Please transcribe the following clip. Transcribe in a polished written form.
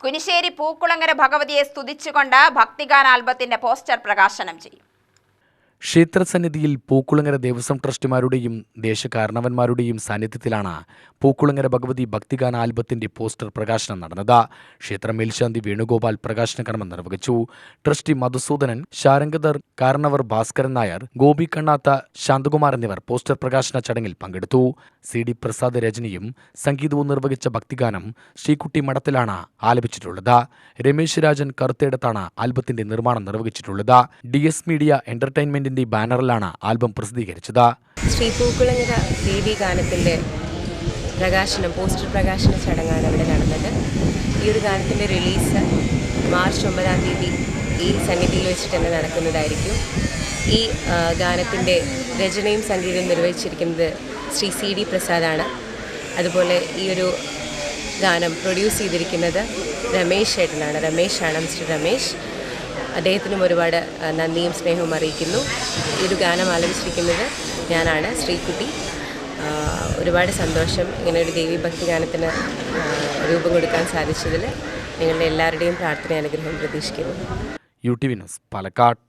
കുനിശ്ശേരി പൂക്കുളങ്ങര ഭഗവതിയെ സ്തുതിച്ചുകൊണ്ട് ഭക്തിഗാന ആൽബത്തിന്റെ പോസ്റ്റർ പ്രകാശനം ചെയ്യും. ക്ഷേത്രസന്നിധിയിൽ പൂക്കുളങ്ങര ദേവസ്വം ട്രസ്റ്റിമാരുടെയും ദേശകാരണവന്മാരുടെയും സാന്നിധ്യത്തിലാണ് പൂക്കുളങ്ങര ഭഗവതി ഭക്തിഗാന ആൽബത്തിന്റെ പോസ്റ്റർ പ്രകാശനം നടന്നത്. ക്ഷേത്ര മേൽശാന്തി വേണുഗോപാൽ പ്രകാശന കർമ്മം നിർവഹിച്ചു. ട്രസ്റ്റി മധുസൂദനൻ, ശാരംഗധർ, കാരണവർ ഭാസ്കരൻ നായർ, ഗോപി കണ്ണാത്ത, ശാന്തകുമാർ എന്നിവർ പോസ്റ്റർ പ്രകാശന ചടങ്ങിൽ പങ്കെടുത്തു. CD പ്രസാദ് രചനയും സംഗീതവും നിർവഹിച്ച ഭക്തിഗാനം ശ്രീകുട്ടി മഠത്തിലാണ് ആലപിച്ചിട്ടുള്ളത്. രമേശ് രാജൻ കറുത്തേടത്താണ് ആൽബത്തിന്റെ നിർമ്മാണം നിർവഹിച്ചിട്ടുള്ളത്. DS മീഡിയ എന്റർടൈൻമെന്റിന്റെ ബാനറിലാണ് ആൽബം പ്രസിദ്ധീകരിച്ചത്. ശ്രീ പൂക്കുളങ്ങര ദേവി ഗാനത്തിന്റെ പോസ്റ്റർ പ്രകാശന ചടങ്ങാണ് ഇവിടെ നടന്നത്. ഈ ഒരു ഗാനത്തിന്റെ റിലീസ് മാർച്ച് 9-ാം തീയതി ഈ സന്നിധിയിൽ വെച്ചിട്ട് തന്നെ നടക്കുന്നതായിരിക്കും. ഈ ഗാനത്തിന്റെ രചനയും സംഗീതവും നിർവഹിച്ചിരിക്കുന്നത് ശ്രീ CD പ്രസാദാണ്. അതുപോലെ ഈ ഒരു ഗാനം പ്രൊഡ്യൂസ് ചെയ്തിരിക്കുന്നത് രമേശ് ചേട്ടനാണ്. മിസ്റ്റർ രമേശ്. അദ്ദേഹത്തിനും ഒരുപാട് നന്ദിയും സ്നേഹവും അറിയിക്കുന്നു. ഈ ഒരു ഗാനം ആലപിച്ചിരിക്കുന്നത് ഞാനാണ്, ശ്രീകുട്ടി. ഒരുപാട് സന്തോഷം ഇങ്ങനെ ഒരു ദേവി ഭക്തി ഗാനത്തിന് രൂപം കൊടുക്കാൻ സാധിച്ചതിൽ. നിങ്ങളുടെ എല്ലാവരുടെയും പ്രാർത്ഥന അനുഗ്രഹം പ്രതീക്ഷിക്കുന്നു. UTV news, Palakkad.